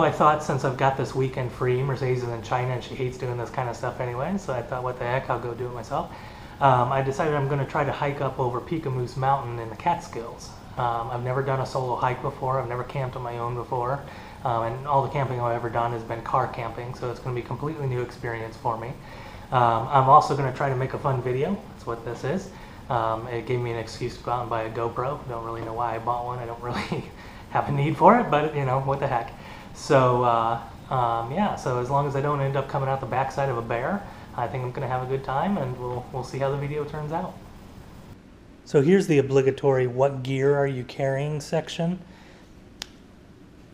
I thought since I've got this weekend free, Mercedes is in China and she hates doing this kind of stuff anyway, so I thought, what the heck, I'll go do it myself. I decided I'm going to try to hike up over Peekamoose Mountain in the Catskills. I've never done a solo hike before. I've never camped on my own before. And all the camping I've ever done has been car camping, so it's going to be a completely new experience for me. I'm also going to try to make a fun video. That's what this is. It gave me an excuse to go out and buy a GoPro. Don't really know why I bought one. I don't really have a need for it, but you know, what the heck. So yeah, so as long as I don't end up coming out the backside of a bear, I think I'm going to have a good time, and we'll see how the video turns out. So here's the obligatory "what gear are you carrying" section.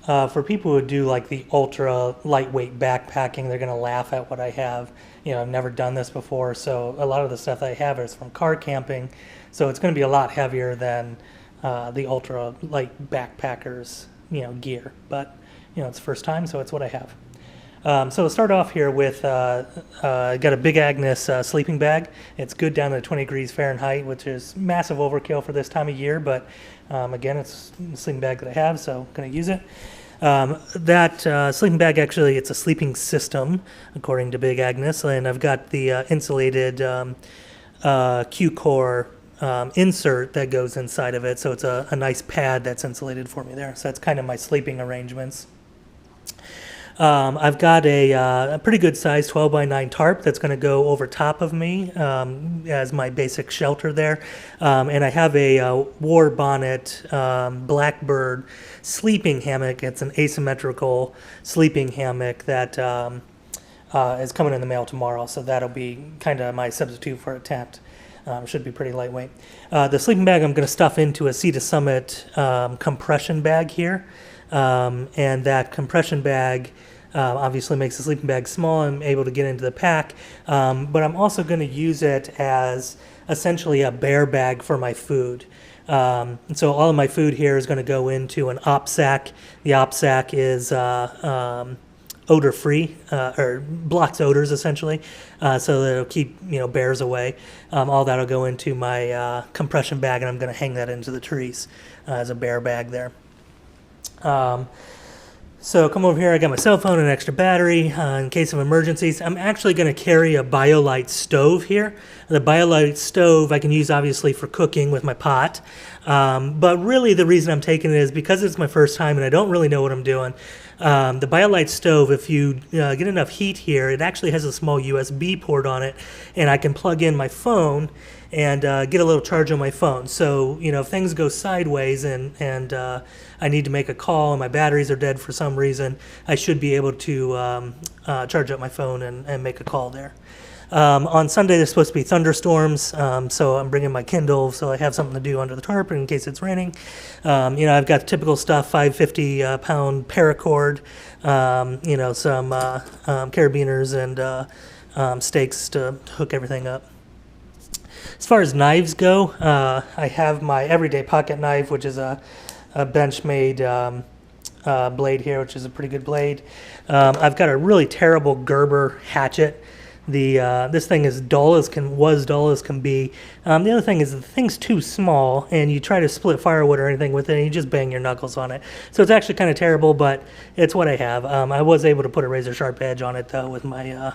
For people who do like the ultra lightweight backpacking, they're going to laugh at what I have. You know, I've never done this before, so a lot of the stuff I have is from car camping, so it's going to be a lot heavier than the ultra light backpackers, you know, gear. But you know, it's the first time, so it's what I have. So we'll start off here with I got a Big Agnes sleeping bag. It's good down to 20 degrees Fahrenheit, which is massive overkill for this time of year, but again, it's a sleeping bag that I have, so I'm going to use it. That sleeping bag, actually, it's a sleeping system, according to Big Agnes, and I've got the insulated Q-core insert that goes inside of it, so it's a nice pad that's insulated for me there. So that's kind of my sleeping arrangements. I've got a pretty good size 12 by 9 tarp that's going to go over top of me as my basic shelter there. And I have a War Bonnet Blackbird sleeping hammock. It's an asymmetrical sleeping hammock that is coming in the mail tomorrow. So that'll be kind of my substitute for a tent. Should be pretty lightweight. The sleeping bag I'm going to stuff into a Sea to Summit compression bag here. And that compression bag obviously makes the sleeping bag small. I'm able to get into the pack, but I'm also going to use it as essentially a bear bag for my food. And so all of my food here is going to go into an op sack. The op sack is odor free, or blocks odors essentially, so that it'll keep, you know, bears away. All that'll go into my compression bag, and I'm going to hang that into the trees as a bear bag there. So come over here, I got my cell phone and an extra battery in case of emergencies. I'm actually going to carry a BioLite stove here. The BioLite stove I can use obviously for cooking with my pot, but really the reason I'm taking it is because it's my first time and I don't really know what I'm doing. The BioLite stove, if you get enough heat here, it actually has a small USB port on it, and I can plug in my phone and get a little charge on my phone. So, you know, if things go sideways and I need to make a call and my batteries are dead for some reason, I should be able to charge up my phone and make a call there. On Sunday, there's supposed to be thunderstorms, so I'm bringing my Kindle so I have something to do under the tarp in case it's raining. You know, I've got typical stuff, 550-pound paracord, you know, some carabiners and stakes to hook everything up. As far as knives go, I have my everyday pocket knife, which is a Benchmade blade here, which is a pretty good blade. I've got a really terrible Gerber hatchet. This thing is dull as can be. The other thing is the thing's too small, and you try to split firewood or anything with it, and you just bang your knuckles on it. So it's actually kind of terrible, but it's what I have. I was able to put a razor sharp edge on it though with my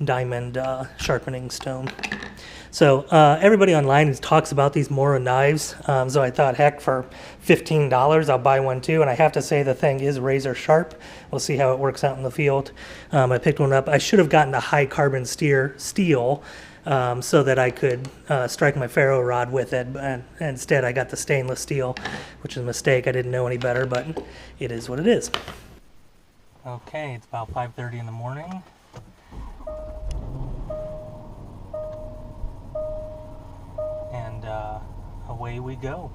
diamond sharpening stone. So everybody online talks about these Mora knives, so I thought, heck, for $15 I'll buy one too, and I have to say the thing is razor sharp. We'll see how it works out in the field. I picked one up. I should have gotten a high carbon steel so that I could strike my ferro rod with it, but instead I got the stainless steel, which is a mistake. I didn't know any better, but it is what it is. Okay, it's about 5:30 in the morning. And away we go.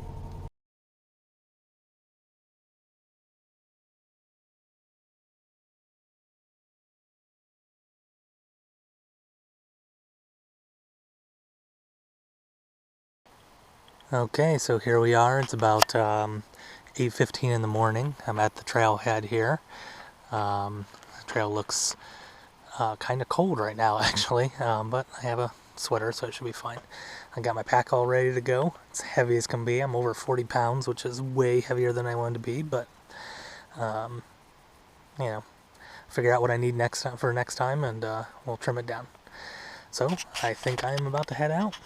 Okay, so here we are. It's about 8:15 in the morning. I'm at the trailhead here. The trail looks kind of cold right now, actually, but I have a sweater, so it should be fine. I got my pack all ready to go. It's heavy as can be. I'm over 40 pounds, which is way heavier than I wanted to be, but You know, figure out what I need next time for next time, and we'll trim it down. So I think I am about to head out.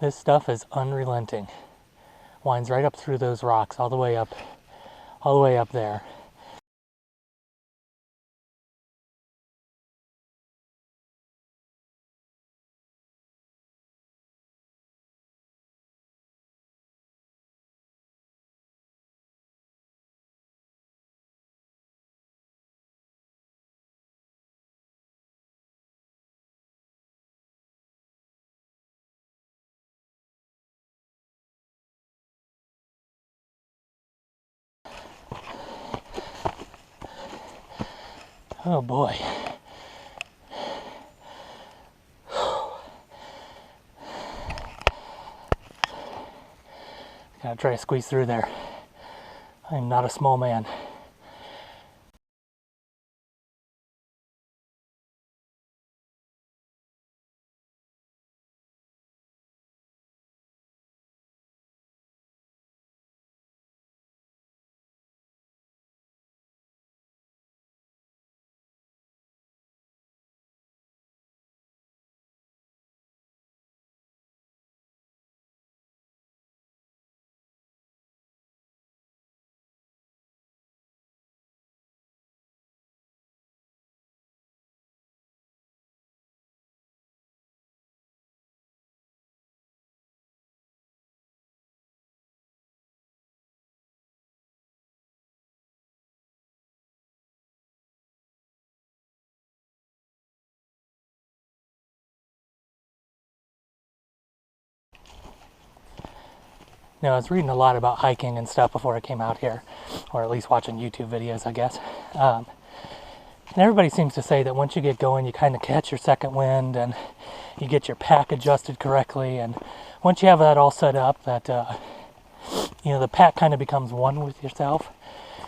This stuff is unrelenting. Winds right up through those rocks, all the way up there. Oh boy. Gotta try to squeeze through there. I'm not a small man. You know, I was reading a lot about hiking and stuff before I came out here, or at least watching YouTube videos, I guess. And everybody seems to say that once you get going, you kind of catch your second wind and you get your pack adjusted correctly. And once you have that all set up, that you know, the pack kind of becomes one with yourself,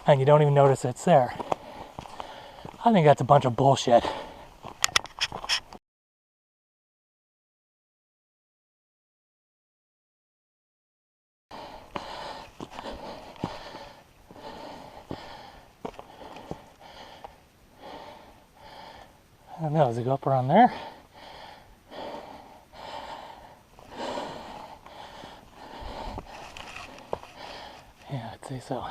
and you don't even notice it's there. I think that's a bunch of bullshit. I don't know, does it go up around there? Yeah, I'd say so.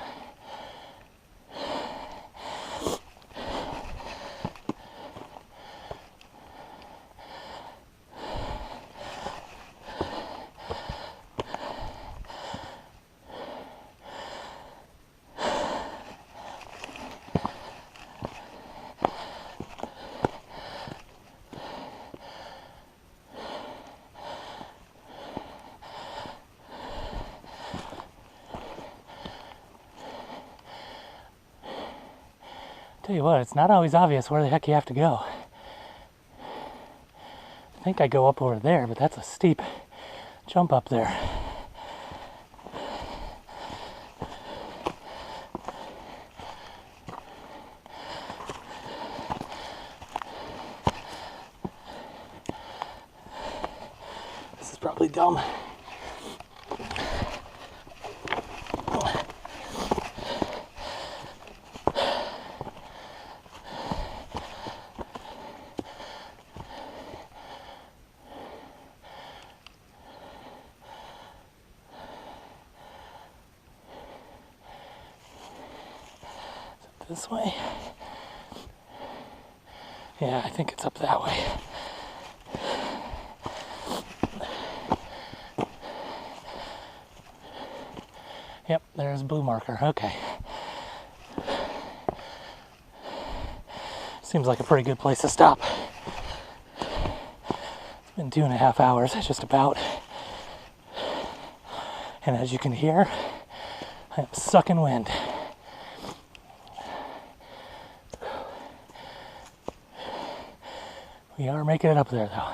Tell you what, it's not always obvious where the heck you have to go. I think I go up over there, but that's a steep jump up there. This is probably dumb. This way? Yeah, I think it's up that way. Yep, there's blue marker. Okay. Seems like a pretty good place to stop. It's been 2.5 hours, just about. And as you can hear, I'm sucking wind. We are making it up there though.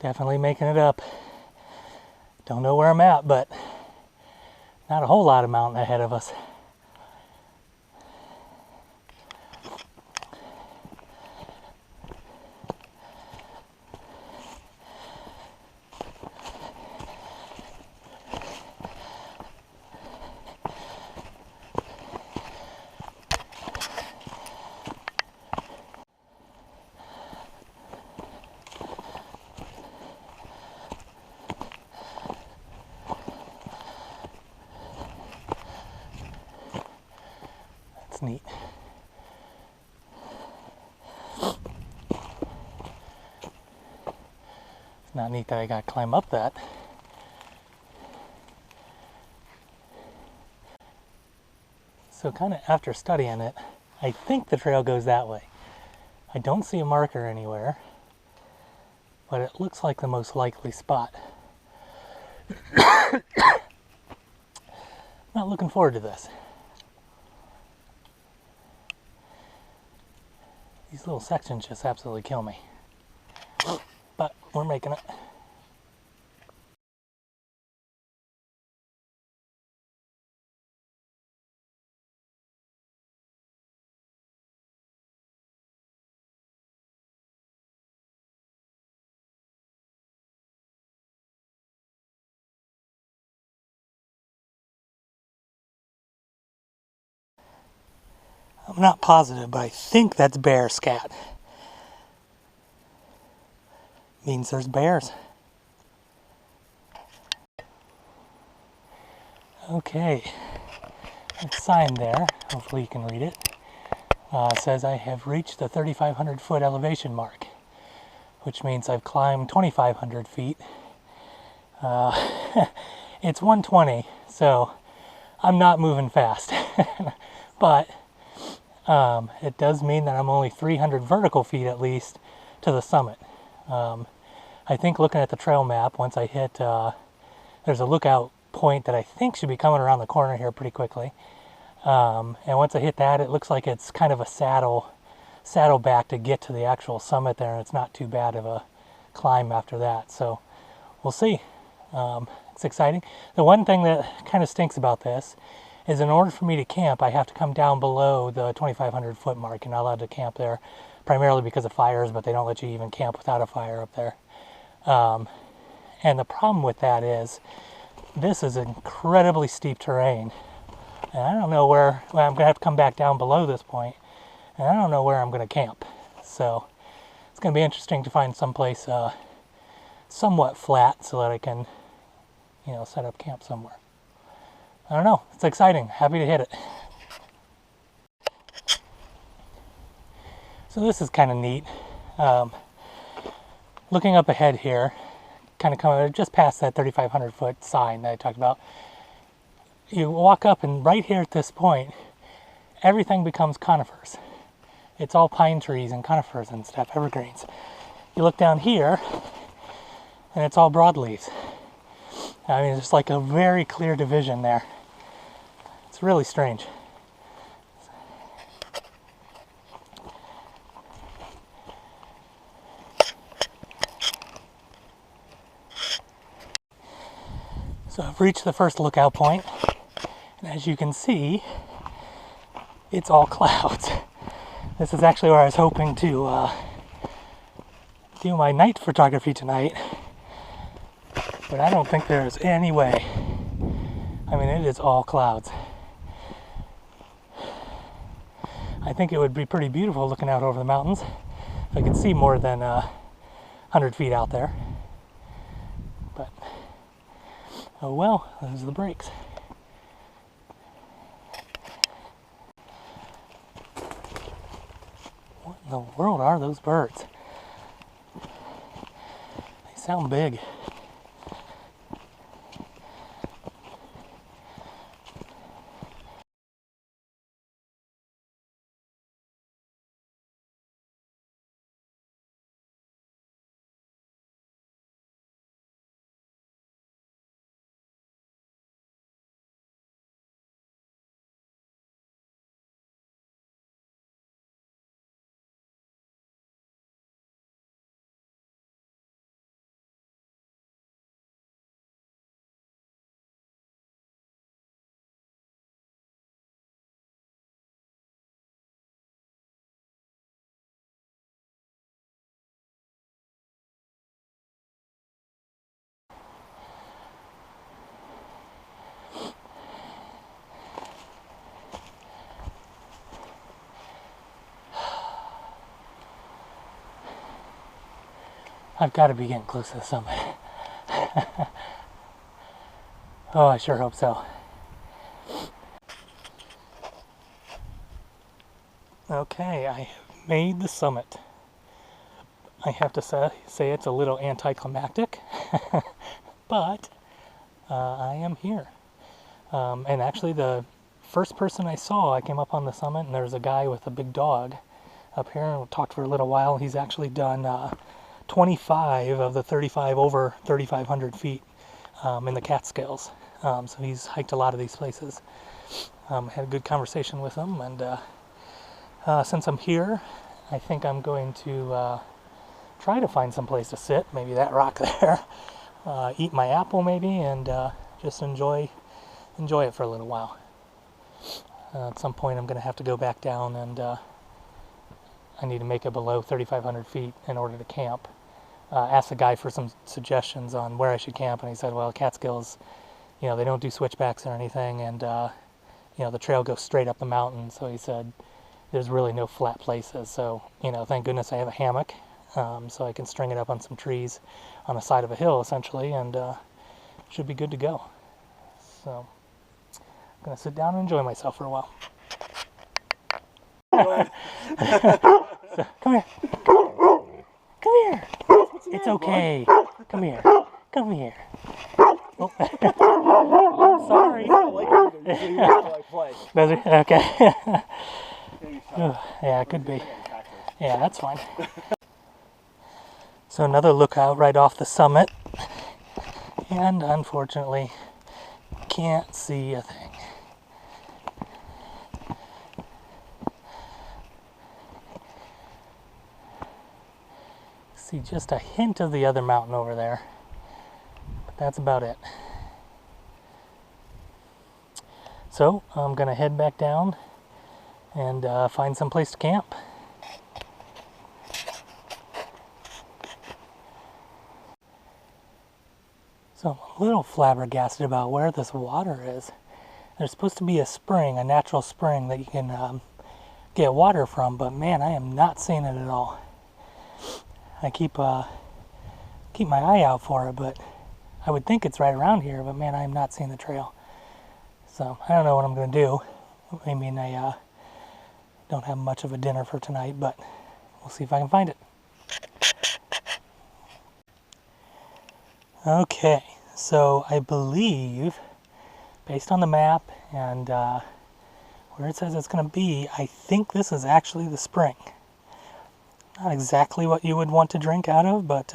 Definitely making it up. Don't know where I'm at, but not a whole lot of mountain ahead of us. That's neat. It's not neat that I gotta climb up that. So kind of after studying it, I think the trail goes that way. I don't see a marker anywhere, but it looks like the most likely spot. Not looking forward to this. These little sections just absolutely kill me. But we're making it. I'm not positive, but I think that's bear scat. Means there's bears. Okay, that sign there, hopefully you can read it, says I have reached the 3,500 foot elevation mark, which means I've climbed 2,500 feet. It's 120, so I'm not moving fast, but it does mean that I'm only 300 vertical feet at least to the summit. I think looking at the trail map, once I hit, there's a lookout point that I think should be coming around the corner here pretty quickly. And once I hit that, it looks like it's kind of a saddle back to get to the actual summit there, and it's not too bad of a climb after that. So we'll see. It's exciting. The one thing that kind of stinks about this is in order for me to camp, I have to come down below the 2,500 foot mark. You're not allowed to camp there, primarily because of fires, but they don't let you even camp without a fire up there. And the problem with that is, this is incredibly steep terrain. And I don't know where, well, I'm going to have to come back down below this point, and I don't know where I'm going to camp. So it's going to be interesting to find someplace somewhat flat so that I can, set up camp somewhere. I don't know. It's exciting. Happy to hit it. So this is kind of neat. Looking up ahead here, kind of coming just past that 3,500 foot sign that I talked about. You walk up, and right here at this point, everything becomes conifers. It's all pine trees and conifers and stuff, evergreens. You look down here, and it's all broadleaves. I mean, there's like a very clear division there. It's really strange. So I've reached the first lookout point, and as you can see, it's all clouds. This is actually where I was hoping to do my night photography tonight, but I don't think there's any way. I mean, it is all clouds. I think it would be pretty beautiful looking out over the mountains if I could see more than 100 feet out there. But, oh well, those are the breaks. What in the world are those birds? They sound big. I've got to be getting close to the summit. Oh, I sure hope so. Okay, I have made the summit. I have to say it's a little anticlimactic, but I am here. And actually the first person I saw, I came up on the summit, and there was a guy with a big dog up here, and we talked for a little while. He's actually done 25 of the 35 over 3,500 feet in the Catskills. So he's hiked a lot of these places. Had a good conversation with him, and since I'm here, I think I'm going to try to find some place to sit, maybe that rock there, eat my apple maybe, and just enjoy it for a little while. At some point I'm going to have to go back down, and I need to make it below 3,500 feet in order to camp. Asked the guy for some suggestions on where I should camp, and he said, well, Catskills, they don't do switchbacks or anything, and the trail goes straight up the mountain, so he said there's really no flat places. So, thank goodness I have a hammock, so I can string it up on some trees on the side of a hill, essentially, and should be good to go. So, I'm going to sit down and enjoy myself for a while. So, come here. Come here. It's okay. Come here. Come here. Oh. I'm sorry. Does it? Okay. Yeah, it could be. Yeah, that's fine. So another lookout right off the summit. And unfortunately, can't see a thing. See just a hint of the other mountain over there, but that's about it. So I'm gonna head back down and find some place to camp. So I'm a little flabbergasted about where this water is. There's supposed to be a spring, a natural spring that you can get water from, but man, I am not seeing it at all. I keep my eye out for it, but I would think it's right around here, but man, I am not seeing the trail. So I don't know what I'm going to do. I mean, I don't have much of a dinner for tonight, but we'll see if I can find it. Okay, so I believe, based on the map and where it says it's going to be, I think this is actually the spring. Not exactly what you would want to drink out of, but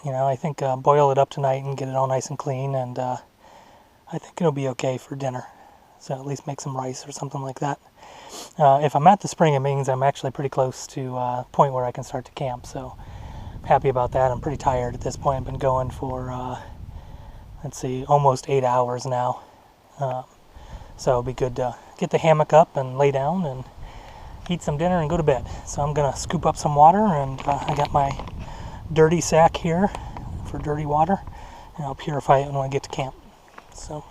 you know, I think boil it up tonight and get it all nice and clean, and I think it'll be okay for dinner. So at least make some rice or something like that. If I'm at the spring, it means I'm actually pretty close to a point where I can start to camp, so I'm happy about that. I'm pretty tired at this point. I've been going for, let's see, almost 8 hours now. So it'll be good to get the hammock up and lay down and eat some dinner and go to bed. So I'm going to scoop up some water, and I got my dirty sack here for dirty water, and I'll purify it when I get to camp. So,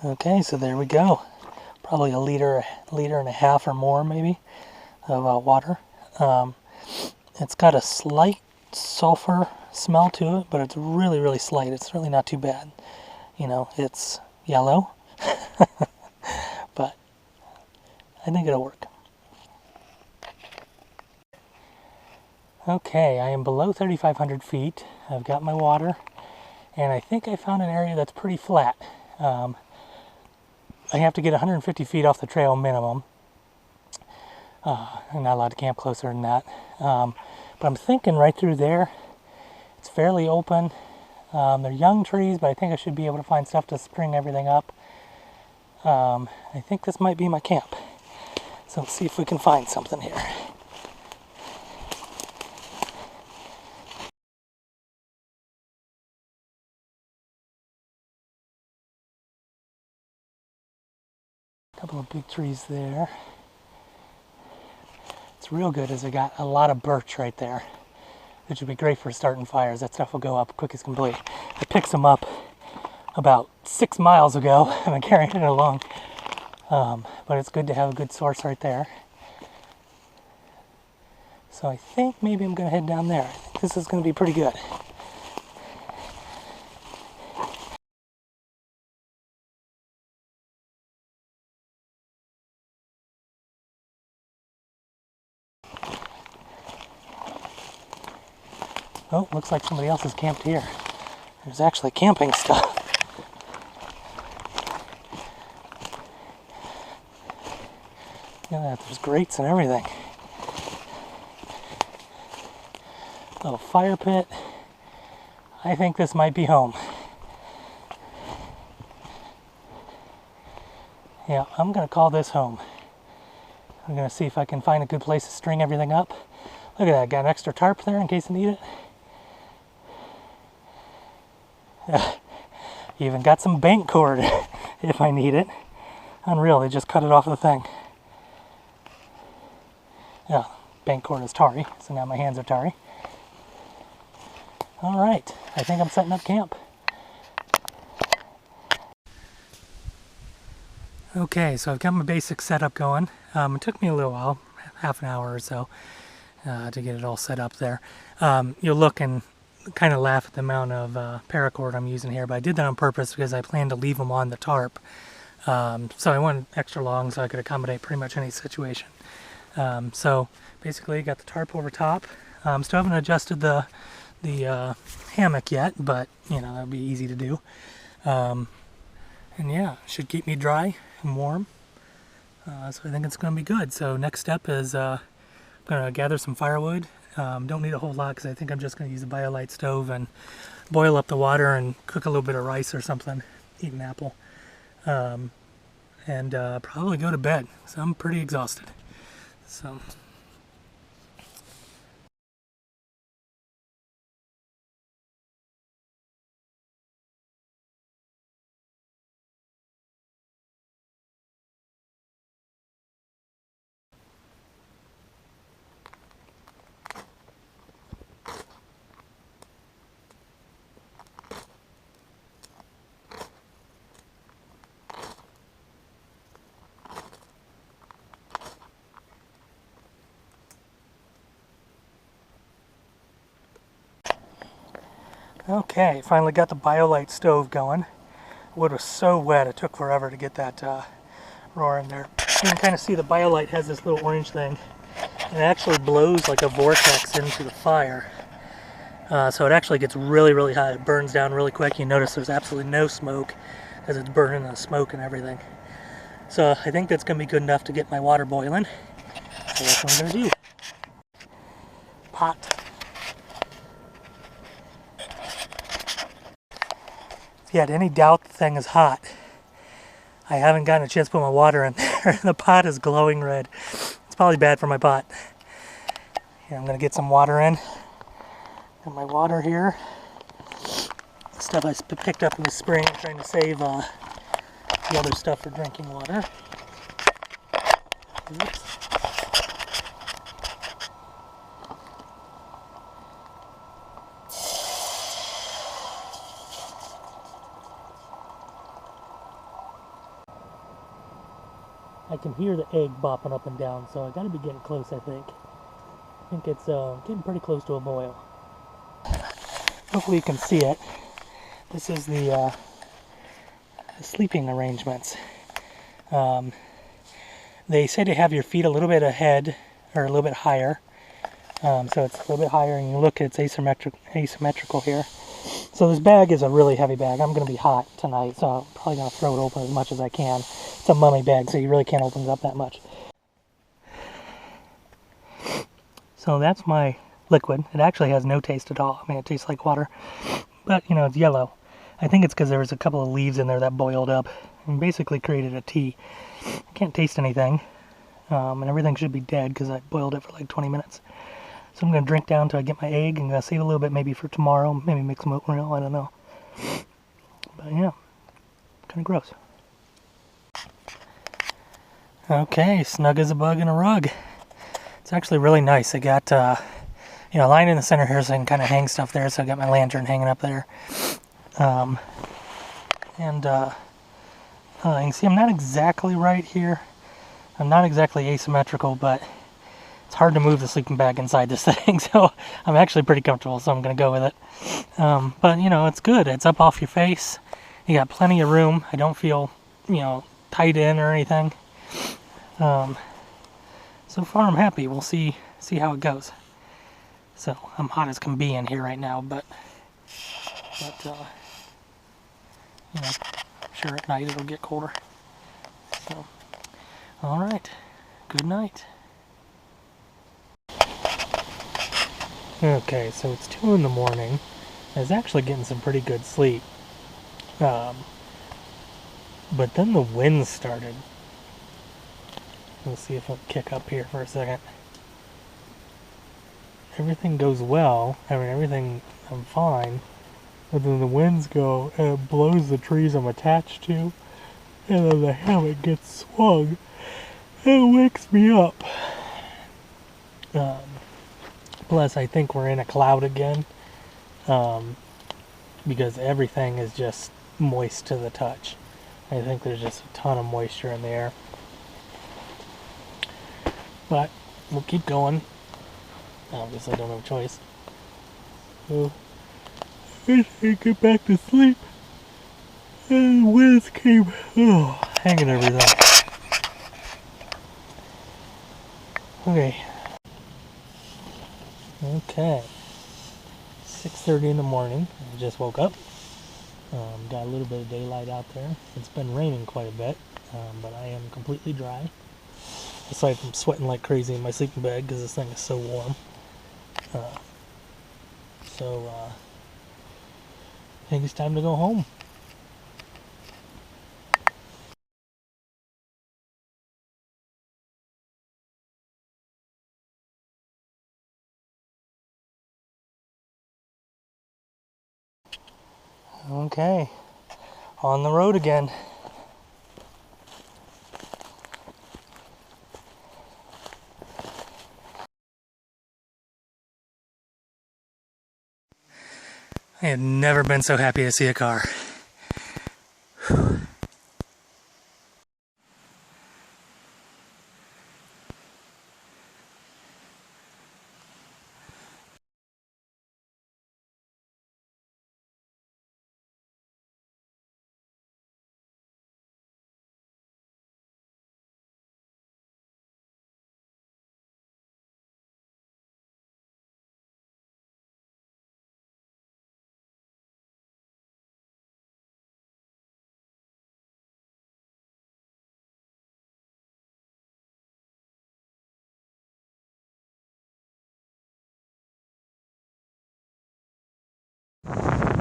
okay, so there we go. Probably a liter and a half or more maybe of water. It's got a slight sulfur smell to it, but it's really, really slight. It's really not too bad. You know, it's yellow, but I think it'll work. Okay, I am below 3,500 feet. I've got my water, and I think I found an area that's pretty flat. I have to get 150 feet off the trail minimum. I'm not allowed to camp closer than that. But I'm thinking right through there, it's fairly open. They're young trees, but I think I should be able to find stuff to spring everything up. I think this might be my camp. So let's see if we can find something here. Couple of big trees there. It's real good as I got a lot of birch right there, which would be great for starting fires. That stuff will go up quick as can be. I picked some up about 6 miles ago. I've been carrying it along, but it's good to have a good source right there. So I think maybe I'm going to head down there. I think this is going to be pretty good. Oh, looks like somebody else has camped here. There's actually camping stuff. Look at that, there's grates and everything. Little fire pit. I think this might be home. Yeah, I'm gonna call this home. I'm gonna see if I can find a good place to string everything up. Look at that, got an extra tarp there in case I need it. Even got some bank cord if I need it. Unreal, they just cut it off the thing. Yeah, bank cord is tarry, so now my hands are tarry. Alright, I think I'm setting up camp. Okay, so I've got my basic setup going. It took me a little while, half an hour or so, to get it all set up there. You'll look and kind of laugh at the amount of paracord I'm using here, but I did that on purpose because I plan to leave them on the tarp. So I wanted extra long so I could accommodate pretty much any situation. So basically got the tarp over top. Still haven't adjusted the hammock yet, but you know, that'll be easy to do. And yeah, should keep me dry and warm. So I think it's going to be good. So next step is I'm going to gather some firewood. Don't need a whole lot because I think I'm just going to use a BioLite stove and boil up the water and cook a little bit of rice or something, eat an apple, and probably go to bed. So I'm pretty exhausted. So. Okay, finally got the BioLite stove going. Wood was so wet, it took forever to get that roar in there. You can kind of see the BioLite has this little orange thing. And it actually blows like a vortex into the fire. So it actually gets really, really hot. It burns down really quick. You notice there's absolutely no smoke as it's burning the smoke and everything. So I think that's going to be good enough to get my water boiling. So that's what I'm going to do. Pot. If you had any doubt the thing is hot, I haven't gotten a chance to put my water in there. The pot is glowing red. It's probably bad for my pot. Here, I'm going to get some water in. Got my water here. Stuff I picked up in the spring. I'm trying to save the other stuff for drinking water. Oops. I can hear the egg bopping up and down, so I gotta be getting close, I think. I think it's getting pretty close to a boil. Hopefully you can see it. This is the sleeping arrangements. They say to have your feet a little bit ahead, or a little bit higher. So it's a little bit higher, and you look, it's asymmetrical here. So this bag is a really heavy bag. I'm going to be hot tonight, so I'm probably going to throw it open as much as I can. It's a mummy bag, so you really can't open it up that much. So that's my liquid. It actually has no taste at all. I mean, it tastes like water, but you know, it's yellow. I think it's because there was a couple of leaves in there that boiled up and basically created a tea. I can't taste anything, and everything should be dead because I boiled it for like 20 minutes. So I'm going to drink down until I get my egg. I'm going to save a little bit maybe for tomorrow. Maybe make some oatmeal. I don't know. But yeah, kind of gross. Okay, snug as a bug in a rug. It's actually really nice. I got, you know, line in the center here so I can kind of hang stuff there. So I got my lantern hanging up there. You can see I'm not exactly right here. I'm not exactly asymmetrical, but it's hard to move the sleeping bag inside this thing, so I'm actually pretty comfortable, so I'm going to go with it. But, you know, it's good. It's up off your face. You got plenty of room. I don't feel, you know, tight in or anything. So far I'm happy. We'll see how it goes. So I'm hot as can be in here right now, but you know, I'm sure at night it'll get colder. So, all right. Good night. Okay, so it's 2 in the morning. I was actually getting some pretty good sleep. But then the wind started. Let's see if I'll kick up here for a second. Everything goes well. I mean, I'm fine. But then the winds go and it blows the trees I'm attached to. And then the hammock gets swung. And it wakes me up. Plus, I think we're in a cloud again, because everything is just moist to the touch. I think there's just a ton of moisture in the air. But we'll keep going. Obviously, I don't have a choice. So, I should get back to sleep. And the winds came, hanging everything. Okay, 6:30 in the morning. I just woke up. Got a little bit of daylight out there. It's been raining quite a bit, but I am completely dry. Aside from sweating like crazy in my sleeping bag because this thing is so warm. I think it's time to go home. Okay, on the road again. I have never been so happy to see a car.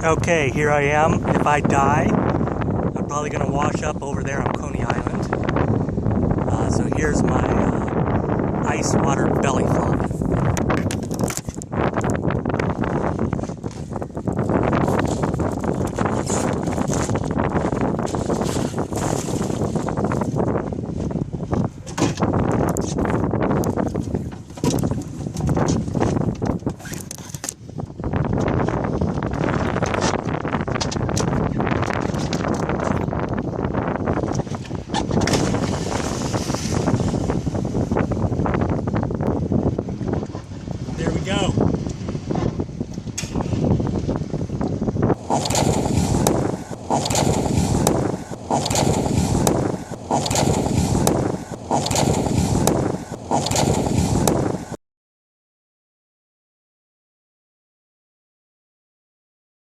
Okay, here I am. If I die, I'm probably going to wash up over there on Coney Island. So here's my ice water belly flop. There we go.